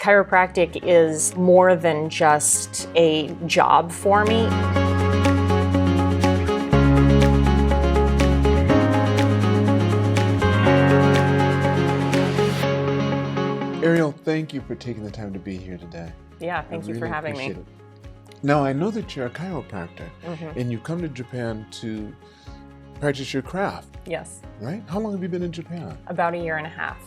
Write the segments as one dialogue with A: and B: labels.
A: Chiropractic is more than just a job for me.
B: Ariel, thank you for taking the time to be here today.
A: Yeah, thank you for having me.
B: It. Now, I know that you're a chiropractor, and you come to Japan to practice your craft.
A: Yes.
B: Right? How long have you been in Japan?
A: About a year and a half.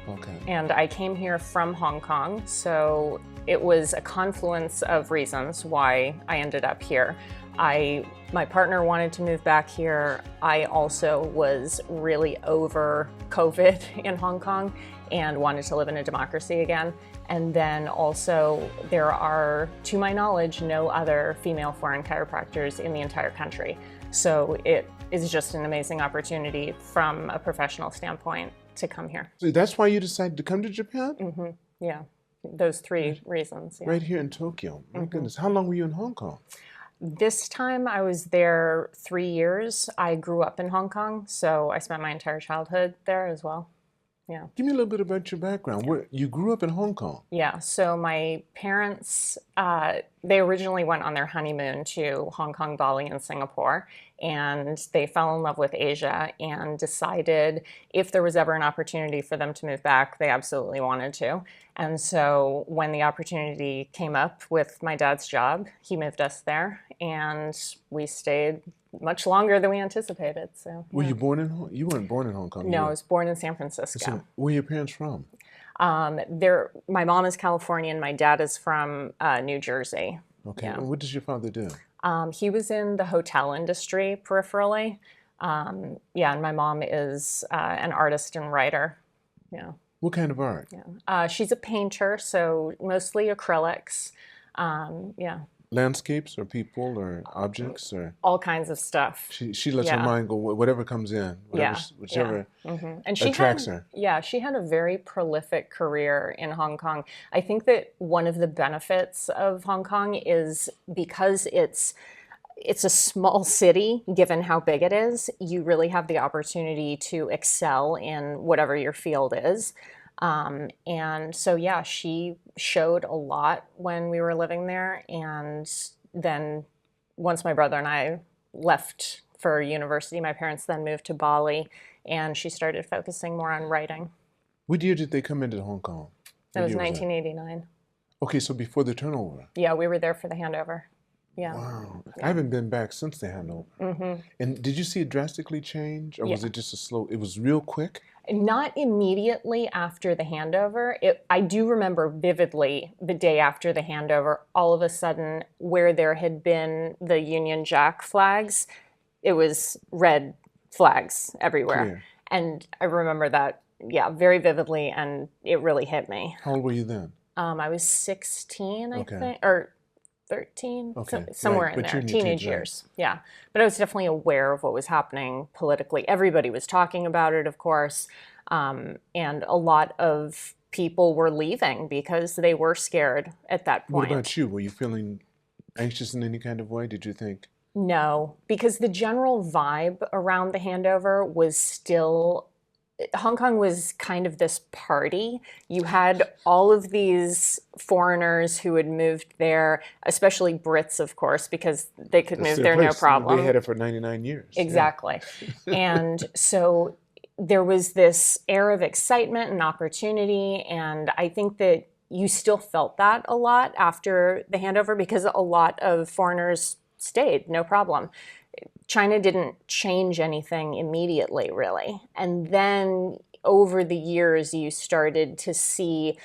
B: Okay.
A: And I came here from Hong Kong, so it was a confluence of reasons why I ended up here. My partner wanted to move back here. I also was really over COVID in Hong Kong and wanted to live in a democracy again. And then also there are, to my knowledge, no other female foreign chiropractors in the entire country. So it is just an amazing opportunity from a professional standpoint to come here.
B: So that's why you decided to come to Japan?
A: Yeah, those three reasons. Yeah.
B: Right here in Tokyo. My goodness. How long were you in Hong Kong?
A: This time I was there 3 years. I grew up in Hong Kong, so I spent my entire childhood there as well. Yeah.
B: Give me a little bit about your background. You grew up in Hong Kong?
A: Yeah, so my parents, they originally went on their honeymoon to Hong Kong, Bali, and Singapore, and they fell in love with Asia and decided if there was ever an opportunity for them to move back, they absolutely wanted to. And so when the opportunity came up with my dad's job, he moved us there, and we stayed much longer than we anticipated. So,
B: Were you born in You weren't born in Hong Kong?
A: No, I was born in San Francisco.
B: So, where are your parents from?
A: My mom is Californian. My dad is from New Jersey.
B: Okay.
A: Yeah.
B: And what does your father do?
A: He was in the hotel industry peripherally. Yeah, and my mom is an artist and writer. Yeah.
B: What kind of art?
A: Yeah. She's a painter, so mostly acrylics. Yeah.
B: Landscapes or people or objects or
A: all kinds of stuff.
B: She lets her mind go whatever comes in, whichever
A: and she
B: attracts her.
A: Yeah, she had a very prolific career in Hong Kong. I think that one of the benefits of Hong Kong is because it's a small city, given how big it is, you really have the opportunity to excel in whatever your field is. And so, yeah, she showed a lot when we were living there. And then once my brother and I left for university, my parents then moved to Bali, and she started focusing more on writing.
B: What year did they come into Hong Kong?
A: That was 1989.
B: Okay, so before the turnover.
A: Yeah, we were there for the handover. Yeah.
B: Wow.
A: Yeah.
B: I haven't been back since the handover. And did you see it drastically change, or was it just a slow, it was real quick?
A: Not immediately after the handover. I do remember vividly the day after the handover, all of a sudden where there had been the Union Jack flags, it was red flags everywhere.
B: Clear.
A: And I remember that, yeah, very vividly, and it really hit me.
B: How old were you then?
A: I was 16, I think, or 13, somewhere in there, teenage years. Yeah, but I was definitely aware of what was happening politically. Everybody was talking about it, of course, and a lot of people were leaving because they were scared at that point.
B: What about you? Were you feeling anxious in any kind of way, did you think?
A: No, because the general vibe around the handover was still, Hong Kong was kind of this party. You had all of these foreigners who had moved there, especially Brits, of course, because they could move there no problem.
B: They had it for 99 years.
A: Exactly. Yeah. And so there was this air of excitement and opportunity, and I think that you still felt that a lot after the handover because a lot of foreigners stayed, no problem. China didn't change anything immediately, really. And then over the years, you started to see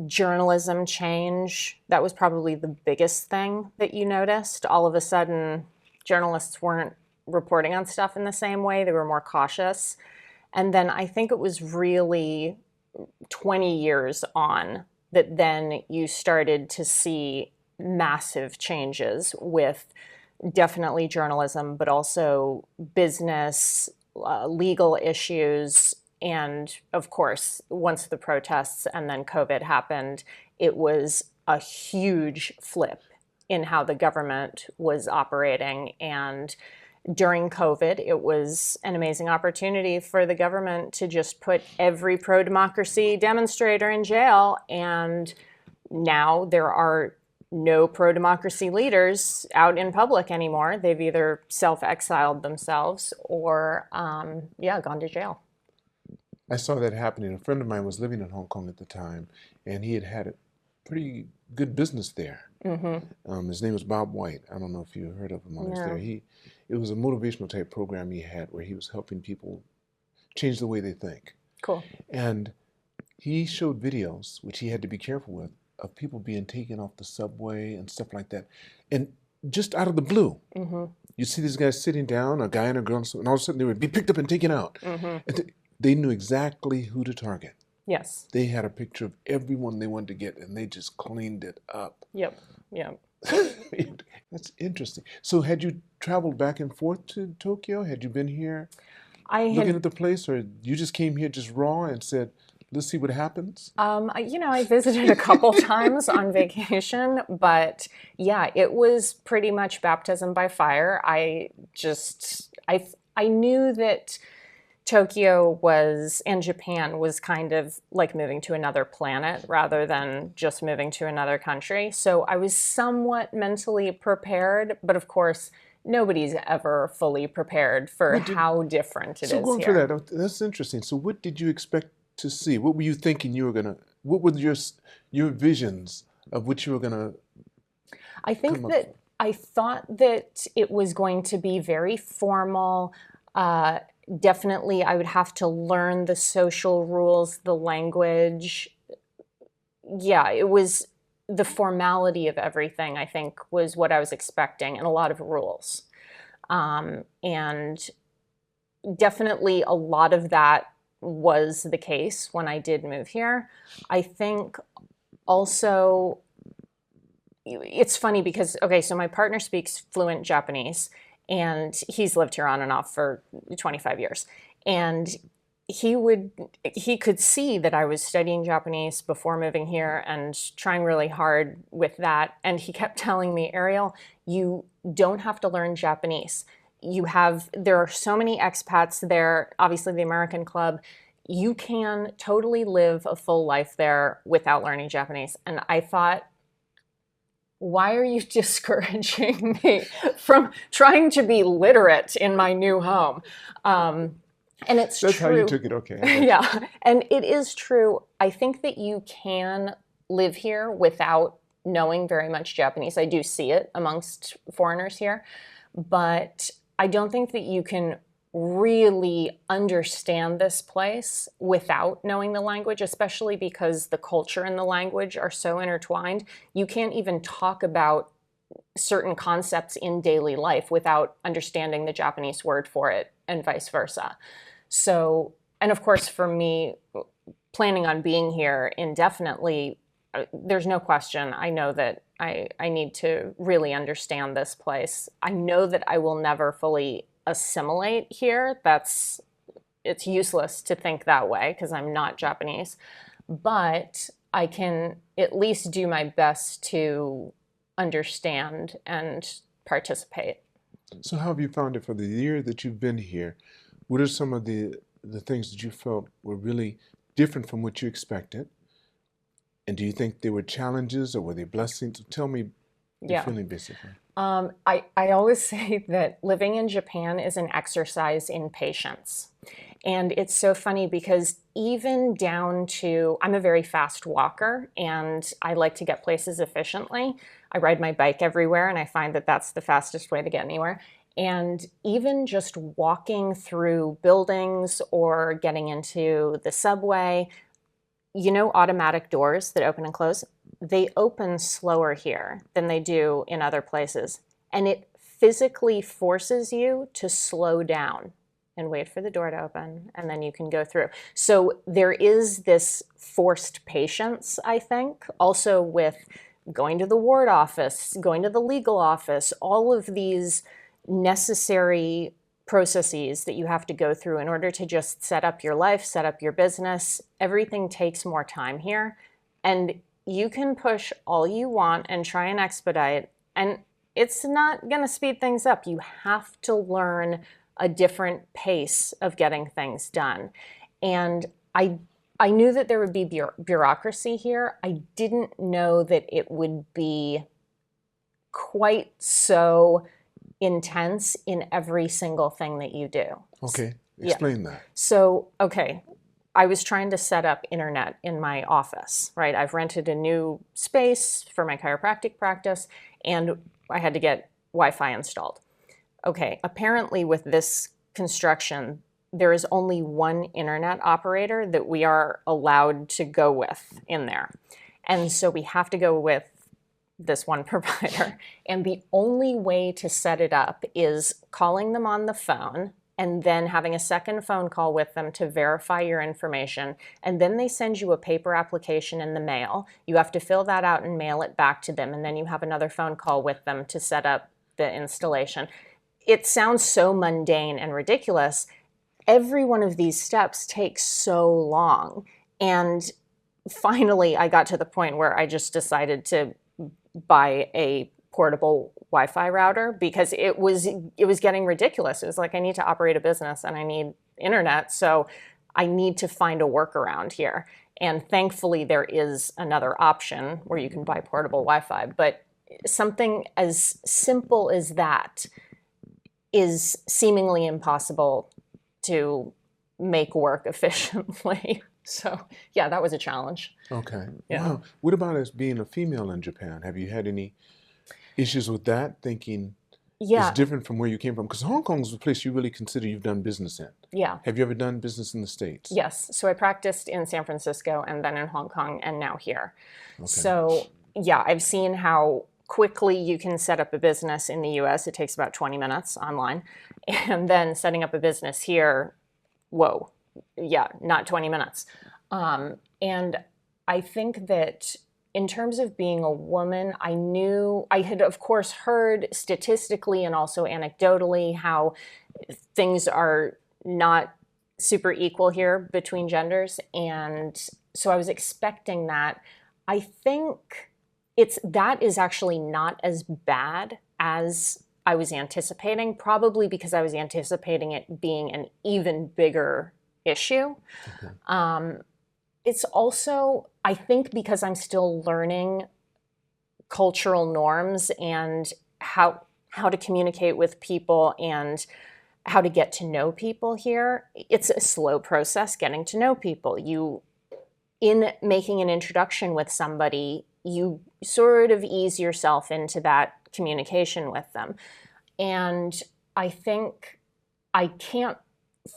A: journalism change. That was probably the biggest thing that you noticed. All of a sudden, journalists weren't reporting on stuff in the same way. They were more cautious. And then I think it was really 20 years on that then you started to see massive changes with definitely journalism, but also business, legal issues. And of course, once the protests and then COVID happened, it was a huge flip in how the government was operating. And during COVID, it was an amazing opportunity for the government to just put every pro-democracy demonstrator in jail and now there are no pro-democracy leaders out in public anymore. They've either self-exiled themselves or, gone to jail.
B: I saw that happening. A friend of mine was living in Hong Kong at the time, and he had a pretty good business there. His name was Bob White. I don't know if you heard of him when he was there. It was a motivational type program he had where he was helping people change the way they think.
A: Cool.
B: And he showed videos, which he had to be careful with, of people being taken off the subway and stuff like that. And just out of the blue, you see these guys sitting down, a guy and a girl, and all of a sudden they would be picked up and taken out. And they knew exactly who to target.
A: Yes.
B: They had a picture of everyone they wanted to get, and they just cleaned it up.
A: Yep.
B: That's interesting. So had you traveled back and forth to Tokyo? Had you been here looking at the place, or you just came here just raw and said, let's see what happens?
A: I visited a couple times on vacation, but yeah, it was pretty much baptism by fire. I knew that Tokyo and Japan was kind of like moving to another planet rather than just moving to another country. So I was somewhat mentally prepared, but of course, nobody's ever fully prepared for how different it is here.
B: So going through that, that's interesting. So what did you expect to see? What were you thinking you were going to, what were your visions of what you were going to
A: I thought that it was going to be very formal. Definitely, I would have to learn the social rules, the language. Yeah, it was the formality of everything, I think, was what I was expecting, and a lot of rules. And definitely a lot of that was the case when I did move here. I think also, it's funny because, so my partner speaks fluent Japanese, and he's lived here on and off for 25 years. And he could see that I was studying Japanese before moving here and trying really hard with that. And he kept telling me, Ariel, you don't have to learn Japanese. There are so many expats there, obviously the American Club. You can totally live a full life there without learning Japanese. And I thought, why are you discouraging me from trying to be literate in my new home? And it's
B: That's
A: true.
B: How you took it, okay.
A: Yeah, and it is true. I think that you can live here without knowing very much Japanese. I do see it amongst foreigners here, but I don't think that you can really understand this place without knowing the language, especially because the culture and the language are so intertwined. You can't even talk about certain concepts in daily life without understanding the Japanese word for it, and vice versa. So, and of course, for me, planning on being here indefinitely, there's no question. I know that I need to really understand this place. I know that I will never fully assimilate here. It's useless to think that way because I'm not Japanese, but I can at least do my best to understand and participate.
B: So how have you found it for the year that you've been here? What are some of the things that you felt were really different from what you expected? And do you think they were challenges or were they blessings? Tell me your feeling basically.
A: I always say that living in Japan is an exercise in patience. And it's so funny because even down to, I'm a very fast walker and I like to get places efficiently. I ride my bike everywhere and I find that that's the fastest way to get anywhere. And even just walking through buildings or getting into the subway, automatic doors that open and close, they open slower here than they do in other places. And it physically forces you to slow down and wait for the door to open, and then you can go through. So there is this forced patience, I think, also with going to the ward office, going to the legal office, all of these necessary processes that you have to go through in order to just set up your life, set up your business. Everything takes more time here. And you can push all you want and try and expedite, and it's not going to speed things up. You have to learn a different pace of getting things done. And I I knew that there would be bureaucracy here. I didn't know that it would be quite so intense in every single thing that you do.
B: Okay, explain that.
A: So, okay, I was trying to set up internet in my office, right? I've rented a new space for my chiropractic practice, and I had to get Wi-Fi installed. Okay, apparently with this construction, there is only one internet operator that we are allowed to go with in there. And so we have to go with this one provider. And the only way to set it up is calling them on the phone and then having a second phone call with them to verify your information. And then they send you a paper application in the mail. You have to fill that out and mail it back to them. And then you have another phone call with them to set up the installation. It sounds so mundane and ridiculous. Every one of these steps takes so long. And finally, I got to the point where I just decided to buy a portable Wi-Fi router because it was getting ridiculous. It was like, I need to operate a business and I need internet, so I need to find a workaround here. And thankfully, there is another option where you can buy portable Wi-Fi. But something as simple as that is seemingly impossible to make work efficiently. So, yeah, that was a challenge.
B: Okay.
A: Yeah.
B: Wow. What about as being a female in Japan? Have you had any issues with that, thinking it's different from where you came from? Because Hong Kong is a place you really consider you've done business in.
A: Yeah.
B: Have you ever done business in the States?
A: Yes. So I practiced in San Francisco and then in Hong Kong and now here.
B: Okay.
A: So, yeah, I've seen how quickly you can set up a business in the US. It takes about 20 minutes online. And then setting up a business here, whoa, yeah, not 20 minutes. And I think that in terms of being a woman, I had, of course, heard statistically and also anecdotally how things are not super equal here between genders. And so I was expecting that. I think that is actually not as bad as I was anticipating, probably because I was anticipating it being an even bigger issue. Okay. It's also, I think, because I'm still learning cultural norms and how to communicate with people and how to get to know people here. It's a slow process getting to know people. In making an introduction with somebody, you sort of ease yourself into that communication with them. And I think I can't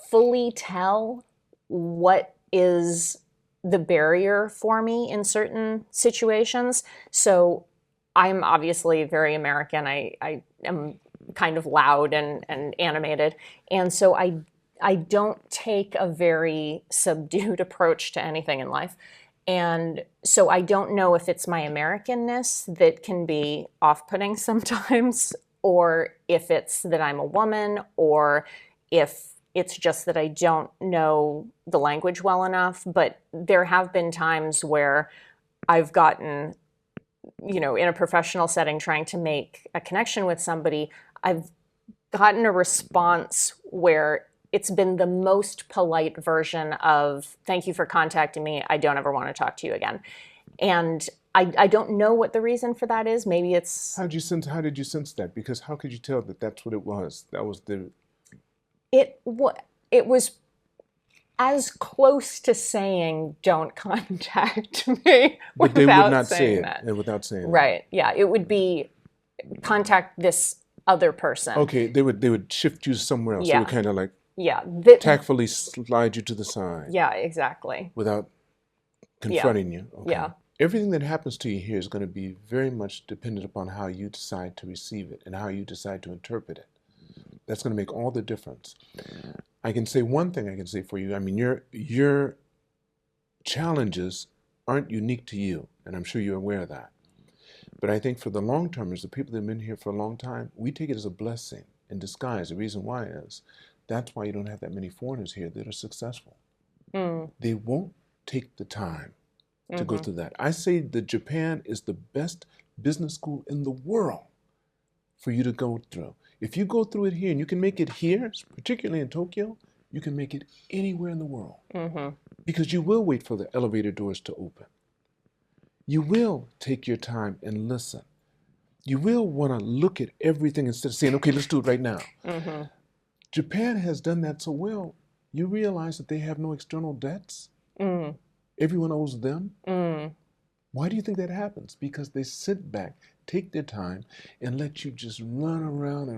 A: fully tell what is the barrier for me in certain situations. So I'm obviously very American. I am kind of loud and animated. And so I don't take a very subdued approach to anything in life. And so I don't know if it's my Americanness that can be off-putting sometimes, or if it's that I'm a woman, or if it's just that I don't know the language well enough. But there have been times where I've gotten, in a professional setting, trying to make a connection with somebody, I've gotten a response where it's been the most polite version of, thank you for contacting me, I don't ever want to talk to you again. And I don't know what the reason for that is. Maybe it's... How
B: did you sense that? Because how could you tell that that's what it was? That was the...
A: It was as close to saying, don't contact me,
B: but they would not say it. Without saying it.
A: Right, yeah. It would be, contact this other person.
B: Okay, they would shift you somewhere else.
A: Yeah.
B: They would kind of like tactfully slide you to the side.
A: Yeah, exactly.
B: Without confronting you. Okay.
A: Yeah.
B: Everything that happens to you here is going to be very much dependent upon how you decide to receive it and how you decide to interpret it. That's going to make all the difference. I can say one thing I can say for you. I mean, your challenges aren't unique to you, and I'm sure you're aware of that. But I think for the long-termers, the people that have been here for a long time, we take it as a blessing in disguise. The reason why is that's why you don't have that many foreigners here that are successful. Mm. They won't take the time to go through that. I say that Japan is the best business school in the world for you to go through. If you go through it here, and you can make it here, particularly in Tokyo, you can make it anywhere in the world. Mm-hmm. Because you will wait for the elevator doors to open. You will take your time and listen. You will want to look at everything instead of saying, okay, let's do it right now.
A: Mm-hmm.
B: Japan has done that so well. You realize that they have no external debts.
A: Mm.
B: Everyone owes them.
A: Mm.
B: Why do you think that happens? Because they sit back, take their time, and let you just run around,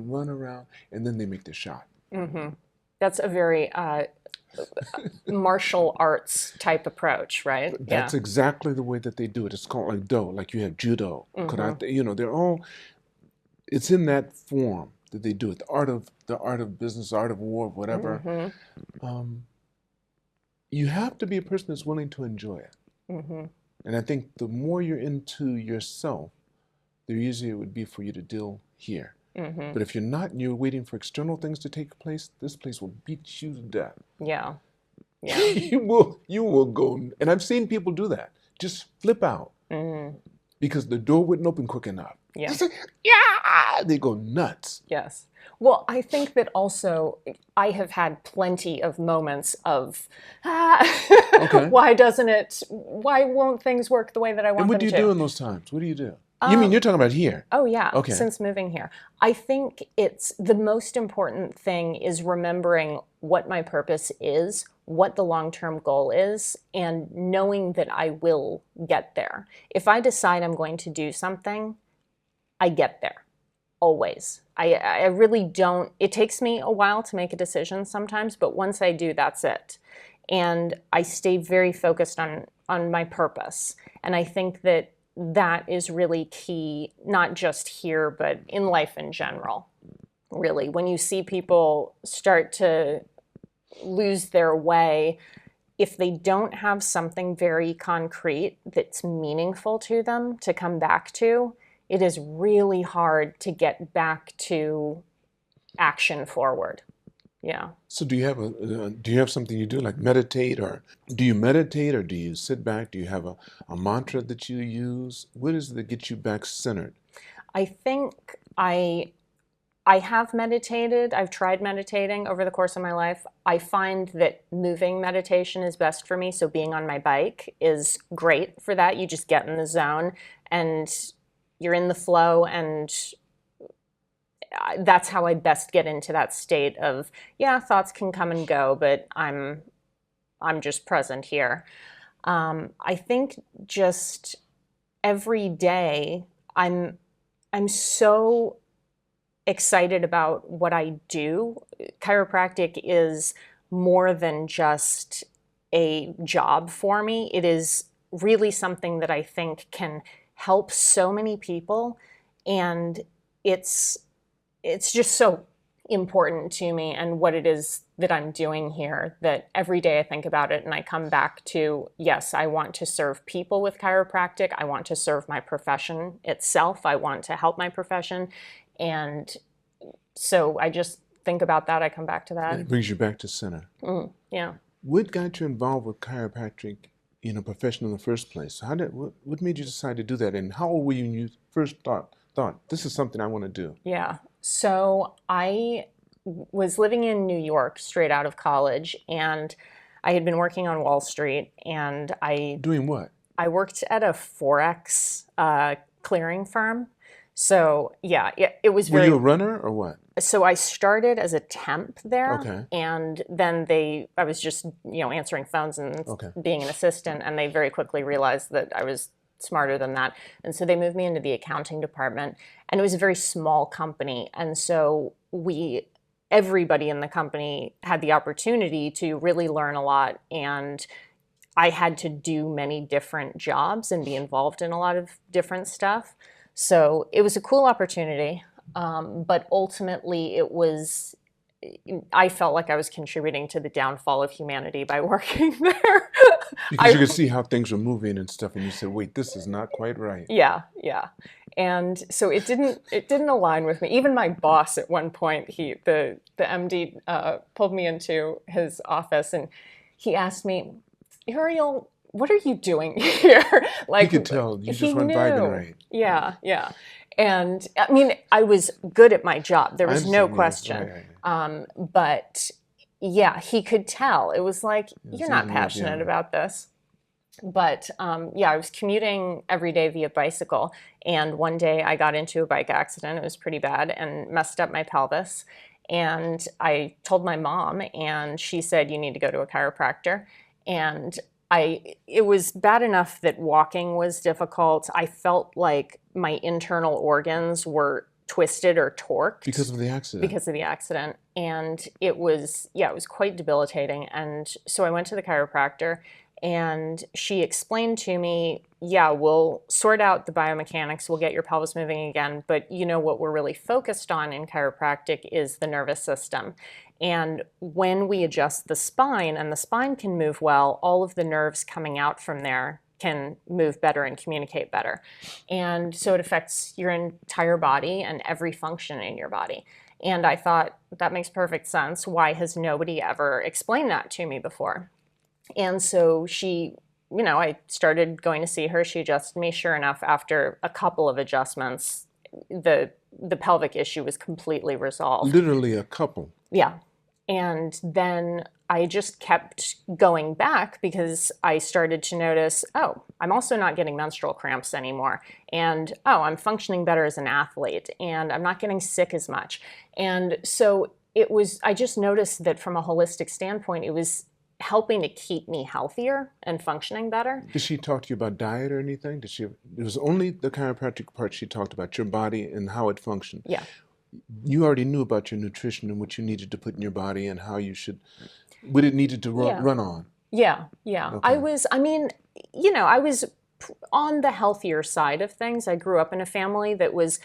B: and then they make the shot.
A: Mm-hmm. That's a very martial arts type approach, right?
B: That's exactly the way that they do it. It's called like do, like you have judo, karate. You know, they're all. It's in that form that they do it. The art of business, art of war, whatever.
A: Mm-hmm.
B: You have to be a person that's willing to enjoy it.
A: Mm-hmm.
B: And I think the more you're into yourself, the easier it would be for you to deal here.
A: Mm-hmm.
B: But if you're not and you're waiting for external things to take place, this place will beat you to death.
A: Yeah. Yeah.
B: you will go, and I've seen people do that. Just flip out.
A: Mm-hmm.
B: Because the door wouldn't open quick enough.
A: Yeah.
B: Yeah, they go nuts.
A: Yes. Well, I think that also I have had plenty of moments of,
B: Okay.
A: why won't things work the way that I want
B: And what
A: them
B: do
A: to?
B: you do in those times? What do you do? You mean you're talking about here?
A: Oh, yeah.
B: Okay.
A: Since moving here. I think it's the most important thing is remembering what my purpose is, what the long-term goal is, and knowing that I will get there. If I decide I'm going to do something, I get there. Always. I really don't. It takes me a while to make a decision sometimes, but once I do, that's it. And I stay very focused on my purpose. And I think that is really key, not just here, but in life in general. Really, when you see people start to lose their way, if they don't have something very concrete that's meaningful to them to come back to, it is really hard to get back to action forward. Yeah.
B: So do you have something you do, like meditate, or do you sit back? Do you have a mantra that you use? What is it that gets you back centered?
A: I think I have meditated. I've tried meditating over the course of my life. I find that moving meditation is best for me. So being on my bike is great for that. You just get in the zone and you're in the flow, and that's how I best get into that state of, yeah, thoughts can come and go, but I'm just present here. I think just every day I'm so excited about what I do. Chiropractic is more than just a job for me. It is really something that I think can help so many people, and it's just so important to me and what it is that I'm doing here, that every day I think about it and I come back to, yes, I want to serve people with chiropractic. I want to serve my profession itself. I want to help my profession. And so I just think about that. I come back to that.
B: And it brings you back to center.
A: Yeah.
B: What got you involved with chiropractic, profession in the first place? What made you decide to do that? And how old were you when you first thought this is something I want to do?
A: Yeah. So I was living in New York straight out of college, and I had been working on Wall Street, and
B: Doing what?
A: I worked at a Forex clearing firm. So yeah, it was very...
B: Were you a runner or what?
A: So I started as a temp there,
B: Okay.
A: and then I was just, answering phones and being an assistant, and they very quickly realized that I was smarter than that. And so they moved me into the accounting department, and it was a very small company. And so everybody in the company had the opportunity to really learn a lot, and I had to do many different jobs and be involved in a lot of different stuff. So it was a cool opportunity, but ultimately I felt like I was contributing to the downfall of humanity by working there.
B: Because you could see how things were moving and stuff, and you said, wait, this is not quite right.
A: Yeah. And so it didn't align with me. Even my boss at one point, the MD pulled me into his office, and he asked me, Ariel, what are you doing here?
B: Like, he could tell you just weren't vibing right.
A: Yeah. And I mean, I was good at my job. There was no question.
B: Right.
A: But yeah, he could tell. It was like,
B: It's
A: you're not
B: easy enough,
A: passionate
B: yeah.
A: about this. But yeah, I was commuting every day via bicycle. And one day I got into a bike accident. It was pretty bad and messed up my pelvis. And I told my mom, and she said, you need to go to a chiropractor. And it was bad enough that walking was difficult. I felt like my internal organs were twisted or torqued
B: Because of the accident.
A: because of the accident. And it was, yeah, it was quite debilitating. And so I went to the chiropractor, and she explained to me, yeah, we'll sort out the biomechanics, we'll get your pelvis moving again, but you know what we're really focused on in chiropractic is the nervous system. And when we adjust the spine and the spine can move well, all of the nerves coming out from there can move better and communicate better. And so it affects your entire body and every function in your body. And I thought, that makes perfect sense. Why has nobody ever explained that to me before? And so she, you know, I started going to see her. She adjusted me. Sure enough, after a couple of adjustments, the pelvic issue was completely resolved.
B: Literally a couple.
A: Yeah. And then I just kept going back because I started to notice, oh, I'm also not getting menstrual cramps anymore. And oh, I'm functioning better as an athlete. And I'm not getting sick as much. And so I just noticed that from a holistic standpoint, it was helping to keep me healthier and functioning better.
B: Did she talk to you about diet or anything? It was only the chiropractic part she talked about, your body and how it functioned.
A: Yeah.
B: You already knew about your nutrition and what you needed to put in your body and how you should, what it needed to run on.
A: Yeah, yeah.
B: Okay.
A: I was on the healthier side of things. I grew up in a family that was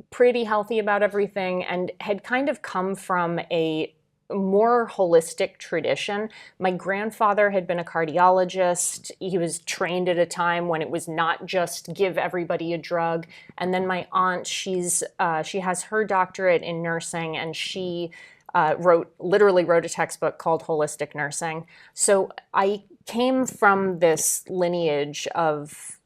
A: pretty healthy about everything and had kind of come from a more holistic tradition. My grandfather had been a cardiologist. He was trained at a time when it was not just give everybody a drug. And then my aunt, she has her doctorate in nursing, and she literally wrote a textbook called Holistic Nursing. So I came from this lineage of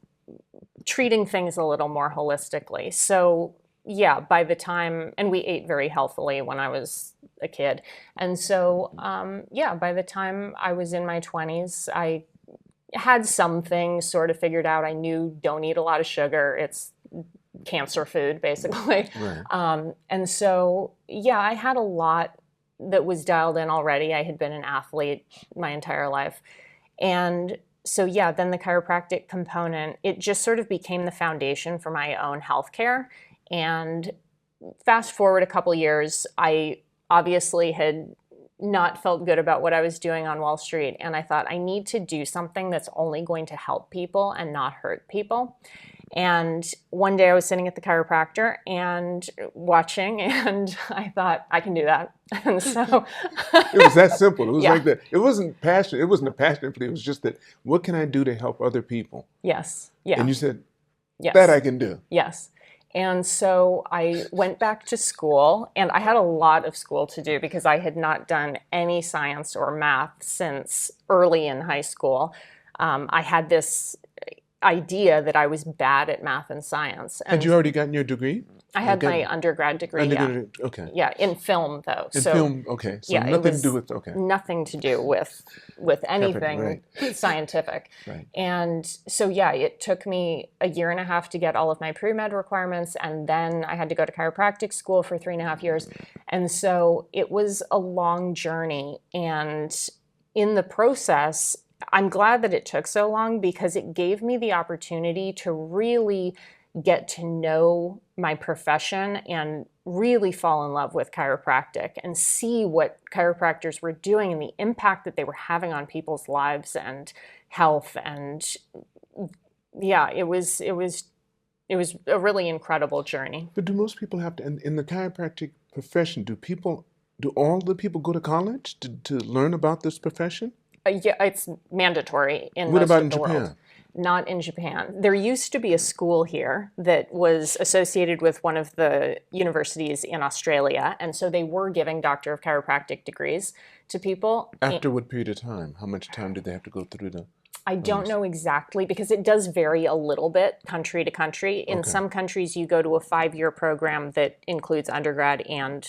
A: treating things a little more holistically. So yeah, by the time, and we ate very healthily when I was a kid. And so, yeah, by the time I was in my 20s, I had some things sort of figured out. I knew don't eat a lot of sugar. It's cancer food, basically.
B: Right.
A: And so, yeah, I had a lot that was dialed in already. I had been an athlete my entire life. And so, yeah, then the chiropractic component, it just sort of became the foundation for my own healthcare. And fast forward a couple years, I obviously had not felt good about what I was doing on Wall Street. And I thought, I need to do something that's only going to help people and not hurt people. And one day I was sitting at the chiropractor and watching, and I thought, I can do that. And so
B: it was that simple. It was
A: Yeah.
B: like that. It wasn't passion. It wasn't a passion for it. It was just that, what can I do to help other people?
A: Yes. Yeah.
B: And you said,
A: Yes.
B: that I can do.
A: Yes. And so I went back to school, and I had a lot of school to do because I had not done any science or math since early in high school. I had this idea that I was bad at math and science. And
B: Had you already gotten your degree?
A: I had my undergrad degree, yeah.
B: Okay.
A: Yeah, in film, though.
B: In film, okay. So
A: yeah,
B: nothing to do with, okay.
A: Nothing to do with anything scientific.
B: Right.
A: And so, yeah, it took me a year and a half to get all of my pre-med requirements, and then I had to go to chiropractic school for 3.5 years. And so it was a long journey. And in the process, I'm glad that it took so long because it gave me the opportunity to really get to know my profession and really fall in love with chiropractic and see what chiropractors were doing and the impact that they were having on people's lives and health. And yeah, it was a really incredible journey.
B: But do most people have to, in the chiropractic profession, do all the people go to college to learn about this profession?
A: Yeah, it's mandatory in
B: What
A: most
B: about
A: of
B: in
A: the
B: Japan?
A: world. Not in Japan. There used to be a school here that was associated with one of the universities in Australia, and so they were giving Doctor of Chiropractic degrees to people.
B: After what period of time? How much time do they have to go through the...
A: I don't know exactly because it does vary a little bit country to country. In some countries, you go to a 5-year program that includes undergrad and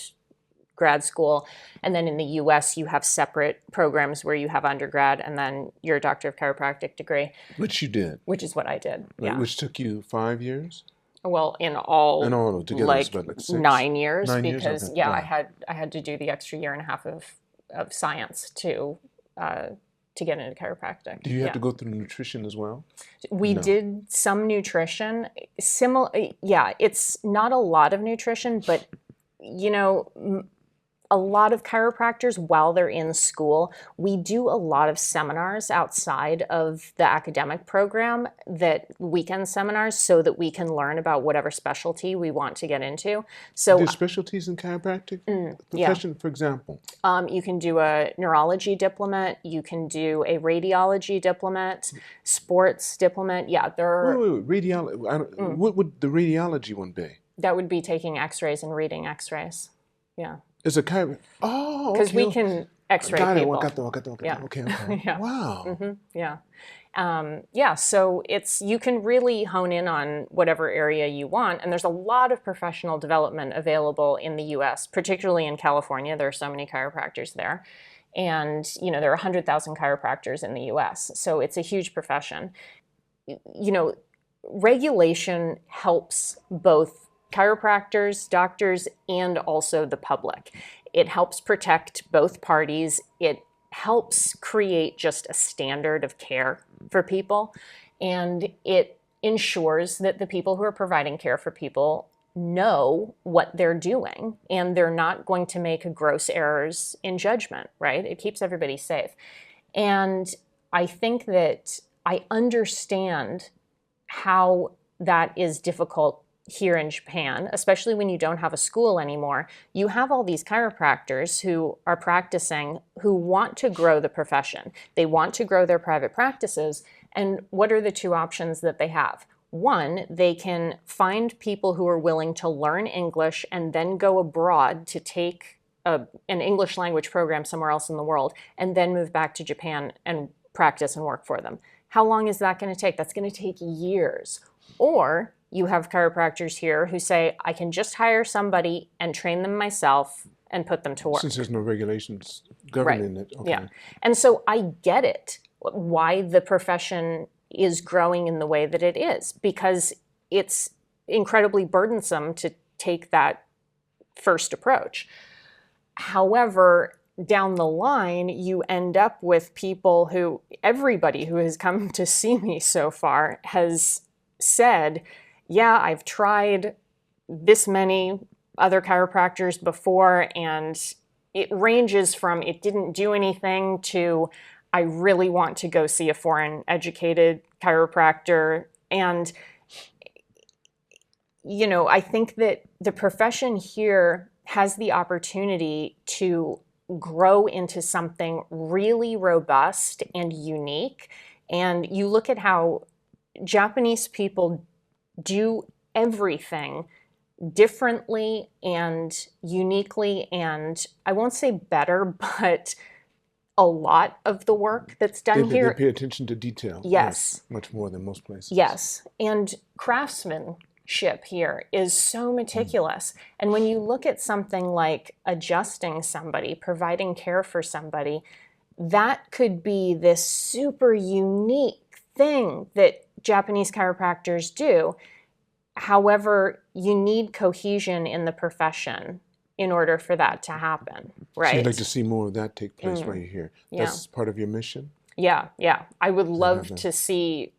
A: grad school. And then in the US, you have separate programs where you have undergrad and then your Doctor of Chiropractic degree.
B: Which you did.
A: Which is what I did, yeah.
B: Which took you 5 years?
A: Well, in all
B: together,
A: like,
B: it's about like 6?
A: 9 years,
B: 9 years?
A: because
B: Okay.
A: yeah,
B: Right.
A: I had to do the extra year and a half of science to get into chiropractic.
B: Do you have to go through nutrition as well?
A: We did some nutrition. Yeah, it's not a lot of nutrition, but you know, a lot of chiropractors, while they're in school, we do a lot of seminars outside of the academic program, that weekend seminars, so that we can learn about whatever specialty we want to get into. So
B: There's specialties in chiropractic? Profession, for example?
A: you can do a neurology diplomate, you can do a radiology diplomate, sports diplomate. Yeah, there are...
B: Wait. Radiology. What would the radiology one be?
A: That would be taking x-rays and reading x-rays. Yeah.
B: It's a chiropractic. Oh, okay.
A: Because we can x-ray people.
B: Got that.
A: Yeah.
B: Okay.
A: Yeah.
B: Wow.
A: Yeah. So you can really hone in on whatever area you want. And there's a lot of professional development available in the US, particularly in California. There are so many chiropractors there. And, you know, there are 100,000 chiropractors in the US. So it's a huge profession. You know, regulation helps both chiropractors, doctors, and also the public. It helps protect both parties. It helps create just a standard of care for people. And it ensures that the people who are providing care for people know what they're doing, and they're not going to make gross errors in judgment, right? It keeps everybody safe. And I think that I understand how that is difficult here in Japan, especially when you don't have a school anymore. You have all these chiropractors who are practicing, who want to grow the profession. They want to grow their private practices. And what are the two options that they have? One, they can find people who are willing to learn English and then go abroad to take an English language program somewhere else in the world, and then move back to Japan and practice and work for them. How long is that going to take? That's going to take years. Or you have chiropractors here who say, I can just hire somebody and train them myself and put them to work.
B: Since there's no regulations governing it. Okay.
A: Yeah. And so I get it, why the profession is growing in the way that it is, because it's incredibly burdensome to take that first approach. However, down the line, you end up with people who, everybody who has come to see me so far has said, yeah, I've tried this many other chiropractors before, and it ranges from it didn't do anything to I really want to go see a foreign educated chiropractor. And, you know, I think that the profession here has the opportunity to grow into something really robust and unique. And you look at how Japanese people do everything differently and uniquely, and I won't say better, but a lot of the work that's done here.
B: They pay attention to detail.
A: Yes.
B: Much more than most places.
A: Yes. And craftsmanship here is so meticulous. And when you look at something like adjusting somebody, providing care for somebody, that could be this super unique thing that Japanese chiropractors do. However, you need cohesion in the profession in order for that to happen, right?
B: So you'd like to see more of that take place while you're here.
A: Yeah.
B: That's part of your mission?
A: Yeah. I would love to see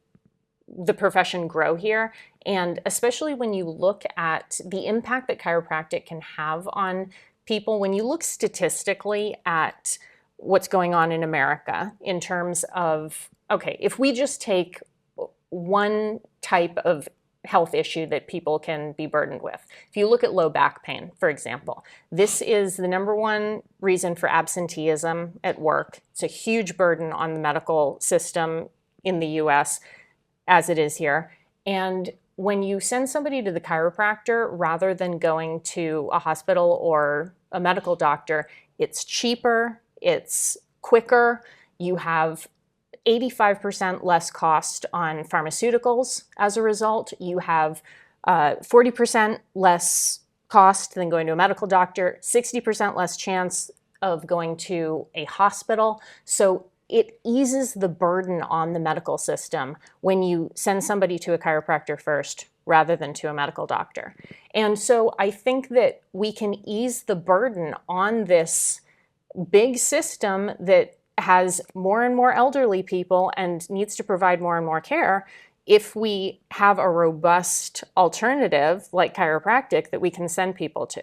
A: the profession grow here. And especially when you look at the impact that chiropractic can have on people, when you look statistically at what's going on in America in terms of, okay, if we just take one type of health issue that people can be burdened with. If you look at low back pain, for example, this is the number one reason for absenteeism at work. It's a huge burden on the medical system in the US as it is here. And when you send somebody to the chiropractor rather than going to a hospital or a medical doctor, it's cheaper, it's quicker, you have 85% less cost on pharmaceuticals as a result. You have 40% less cost than going to a medical doctor, 60% less chance of going to a hospital. So it eases the burden on the medical system when you send somebody to a chiropractor first rather than to a medical doctor. And so I think that we can ease the burden on this big system that has more and more elderly people and needs to provide more and more care if we have a robust alternative like chiropractic that we can send people to.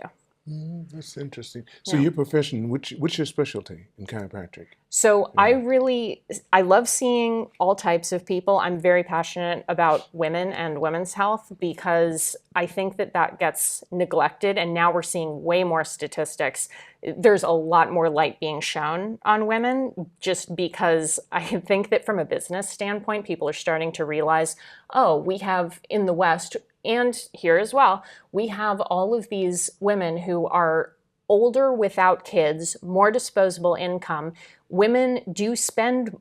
B: That's interesting. So your profession, what's your specialty in chiropractic?
A: So I love seeing all types of people. I'm very passionate about women and women's health because I think that that gets neglected, and now we're seeing way more statistics. There's a lot more light being shown on women just because I think that from a business standpoint, people are starting to realize, oh, we have in the West and here as well, we have all of these women who are older without kids, more disposable income. Women do spend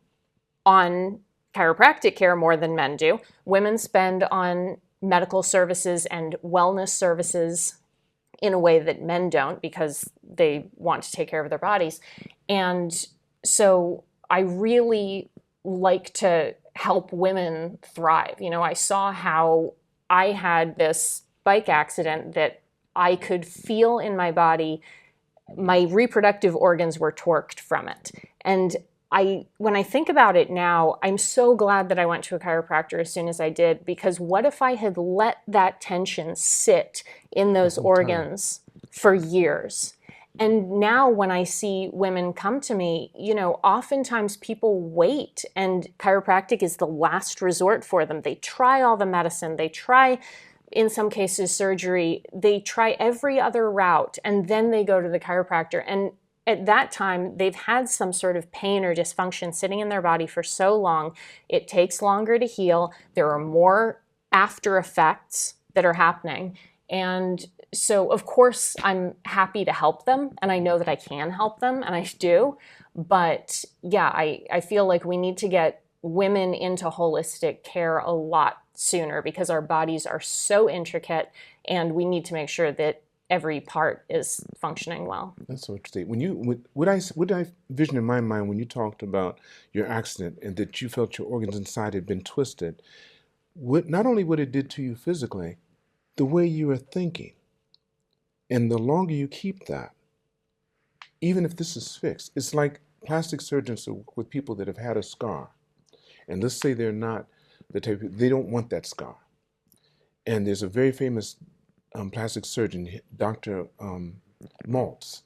A: on chiropractic care more than men do. Women spend on medical services and wellness services in a way that men don't because they want to take care of their bodies. And so I really like to help women thrive. You know, I saw how I had this bike accident that I could feel in my body. My reproductive organs were torqued from it. And when I think about it now, I'm so glad that I went to a chiropractor as soon as I did, because what if I had let that tension sit in those organs for years? And now when I see women come to me, you know, oftentimes people wait and chiropractic is the last resort for them. They try all the medicine, they try, in some cases, surgery, they try every other route, and then they go to the chiropractor. And at that time, they've had some sort of pain or dysfunction sitting in their body for so long, it takes longer to heal. There are more after effects that are happening. And so, of course, I'm happy to help them, and I know that I can help them, and I do. But yeah, I feel like we need to get women into holistic care a lot sooner because our bodies are so intricate, and we need to make sure that every part is functioning well.
B: That's so interesting. What I vision in my mind when you talked about your accident and that you felt your organs inside had been twisted, not only what it did to you physically, the way you were thinking. And the longer you keep that, even if this is fixed, it's like plastic surgeons with people that have had a scar. And let's say they're not the type of, they don't want that scar. And there's a very famous plastic surgeon, Dr. Maltz,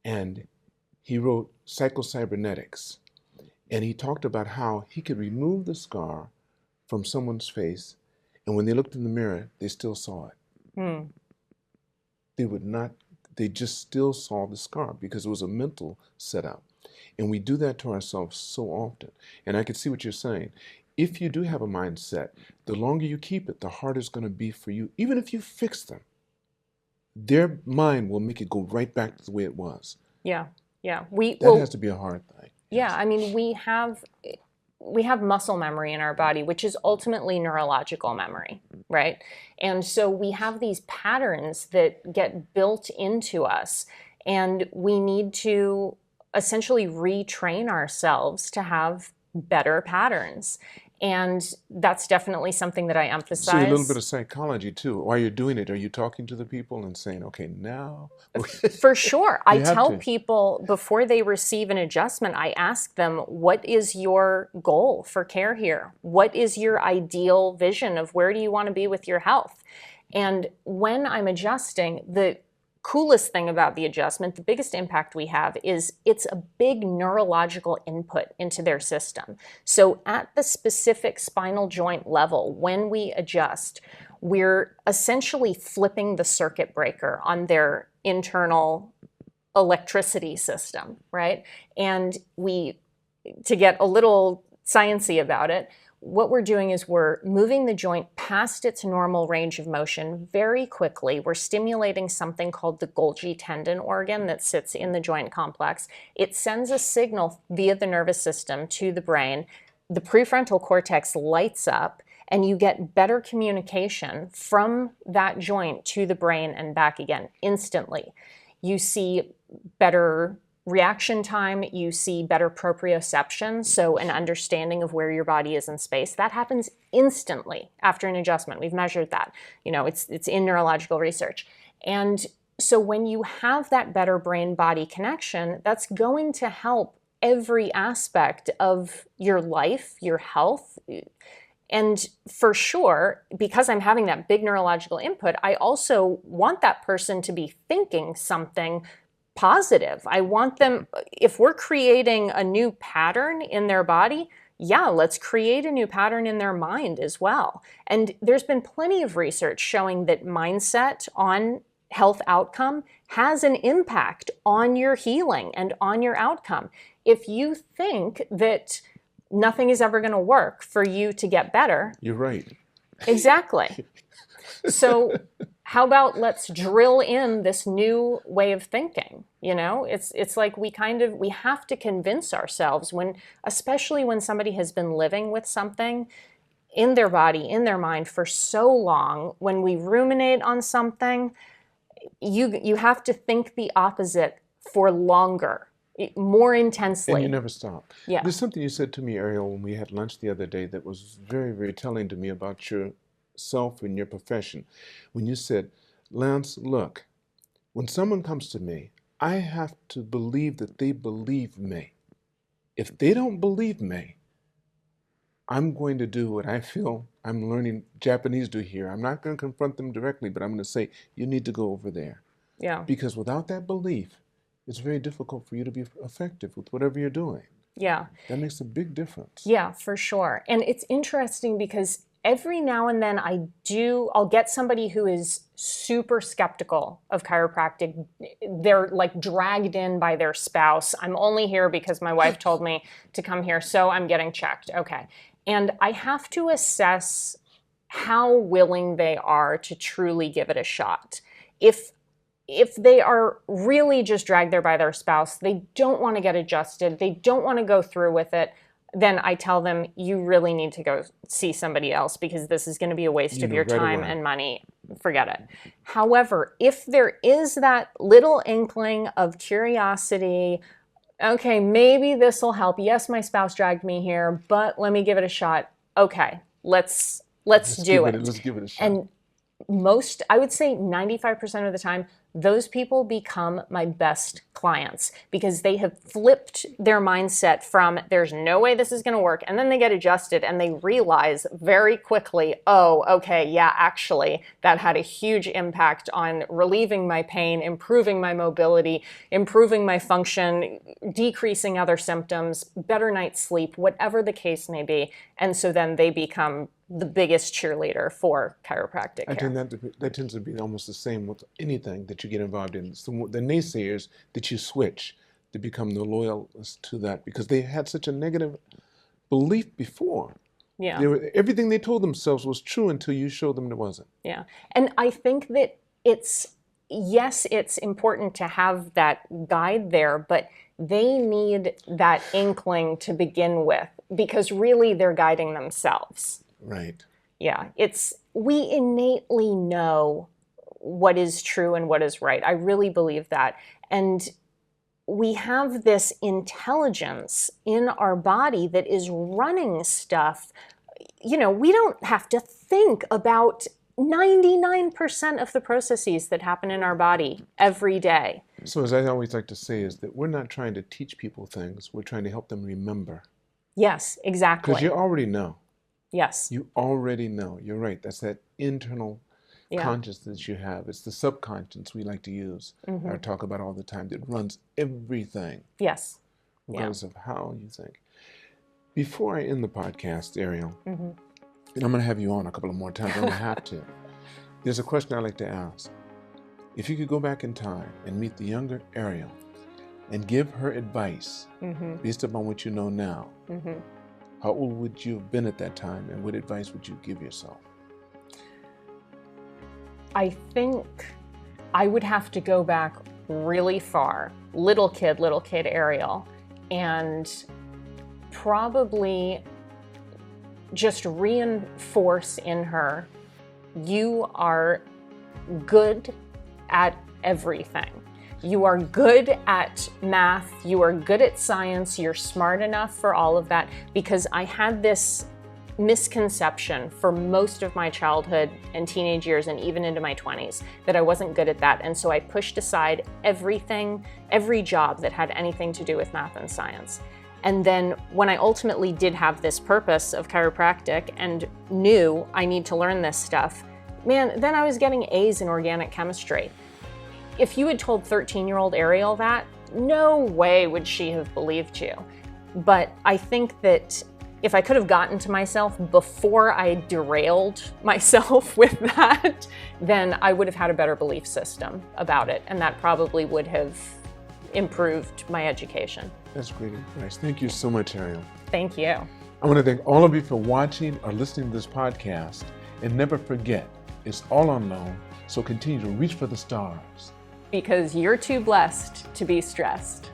B: and he wrote Psychocybernetics. And he talked about how he could remove the scar from someone's face, and when they looked in the mirror, they still saw it. They just still saw the scar because it was a mental setup. And we do that to ourselves so often. And I can see what you're saying. If you do have a mindset, the longer you keep it, the harder it's going to be for you. Even if you fix them, their mind will make it go right back to the way it was.
A: Yeah. That
B: has to be a hard thing.
A: Yeah, yes. I mean, we have muscle memory in our body, which is ultimately neurological memory, right? And so we have these patterns that get built into us, and we need to essentially retrain ourselves to have better patterns. And that's definitely something that I emphasize.
B: So a little bit of psychology too. While you're doing it, are you talking to the people and saying, okay, now?
A: For sure. I tell people before they receive an adjustment, I ask them, what is your goal for care here? What is your ideal vision of where do you want to be with your health? And when I'm adjusting, the coolest thing about the adjustment, the biggest impact we have is it's a big neurological input into their system. So at the specific spinal joint level, when we adjust, we're essentially flipping the circuit breaker on their internal electricity system, right? And to get a little sciencey about it, what we're doing is we're moving the joint past its normal range of motion very quickly. We're stimulating something called the Golgi tendon organ that sits in the joint complex. It sends a signal via the nervous system to the brain. The prefrontal cortex lights up, and you get better communication from that joint to the brain and back again instantly. You see better reaction time, you see better proprioception, so an understanding of where your body is in space. That happens instantly after an adjustment. We've measured that. It's in neurological research. And so when you have that better brain-body connection, that's going to help every aspect of your life, your health. And for sure, because I'm having that big neurological input, I also want that person to be thinking something positive. I want them, if we're creating a new pattern in their body, yeah, let's create a new pattern in their mind as well. And there's been plenty of research showing that mindset on health outcome has an impact on your healing and on your outcome. If you think that nothing is ever going to work for you to get better.
B: You're right.
A: Exactly. So how about let's drill in this new way of thinking? It's like we have to convince ourselves especially when somebody has been living with something in their body, in their mind for so long, when we ruminate on something, you have to think the opposite for longer, more intensely.
B: And you never stop.
A: Yeah.
B: There's something you said to me, Ariel, when we had lunch the other day that was very, very telling to me about yourself and your profession. When you said, Lance, look, when someone comes to me, I have to believe that they believe me. If they don't believe me, I'm going to do what I feel I'm learning Japanese do here. I'm not going to confront them directly, but I'm going to say, you need to go over there.
A: Yeah.
B: Because without that belief, it's very difficult for you to be effective with whatever you're doing.
A: Yeah.
B: That makes a big difference.
A: Yeah, for sure. And it's interesting because every now and then I'll get somebody who is super skeptical of chiropractic. They're like dragged in by their spouse. I'm only here because my wife told me to come here, so I'm getting checked. Okay. And I have to assess how willing they are to truly give it a shot. If they are really just dragged there by their spouse, they don't want to get adjusted, they don't want to go through with it, then I tell them, you really need to go see somebody else because this is going to be a waste of your time and money. Forget it. However, if there is that little inkling of curiosity, okay, maybe this will help. Yes, my spouse dragged me here, but let me give it a shot. Okay, let's do it.
B: Let's give it a shot.
A: And I would say 95% of the time, those people become my best clients because they have flipped their mindset from there's no way this is going to work, and then they get adjusted and they realize very quickly, oh, okay, yeah, actually that had a huge impact on relieving my pain, improving my mobility, improving my function, decreasing other symptoms, better night's sleep, whatever the case may be. And so then they become the biggest cheerleader for chiropractic care.
B: I think that tends to be almost the same with anything that you get involved in. So the naysayers that you switch to become the loyalists to that because they had such a negative belief before.
A: Yeah.
B: Everything they told themselves was true until you showed them it wasn't.
A: Yeah. And I think that it's important to have that guide there, but they need that inkling to begin with because really they're guiding themselves.
B: Right.
A: Yeah, we innately know what is true and what is right. I really believe that. And we have this intelligence in our body that is running stuff. We don't have to think about 99% of the processes that happen in our body every day.
B: So as I always like to say is that we're not trying to teach people things. We're trying to help them remember.
A: Yes, exactly.
B: Because you already know.
A: Yes.
B: You already know. You're right. That's that internal consciousness you have. It's the subconscious we like to use or talk about all the time that runs everything.
A: Yes.
B: Regardless of how you think. Before I end the podcast, Ariel, and I'm going to have you on a couple of more times. I'm going to have to. There's a question I like to ask. If you could go back in time and meet the younger Ariel and give her advice based upon what you know now, how old would you have been at that time, and what advice would you give yourself?
A: I think I would have to go back really far, little kid Ariel, and probably just reinforce in her, you are good at everything. You are good at math, you are good at science, you're smart enough for all of that, because I had this misconception for most of my childhood and teenage years and even into my 20s that I wasn't good at that. And so I pushed aside everything, every job that had anything to do with math and science. And then when I ultimately did have this purpose of chiropractic and knew I need to learn this stuff, man, then I was getting A's in organic chemistry. If you had told 13-year-old Ariel that, no way would she have believed you. But I think that if I could have gotten to myself before I derailed myself with that, then I would have had a better belief system about it. And that probably would have improved my education.
B: That's great advice. Thank you so much, Ariel.
A: Thank you.
B: I want to thank all of you for watching or listening to this podcast. And never forget, it's all unknown, so continue to reach for the stars.
A: Because you're too blessed to be stressed.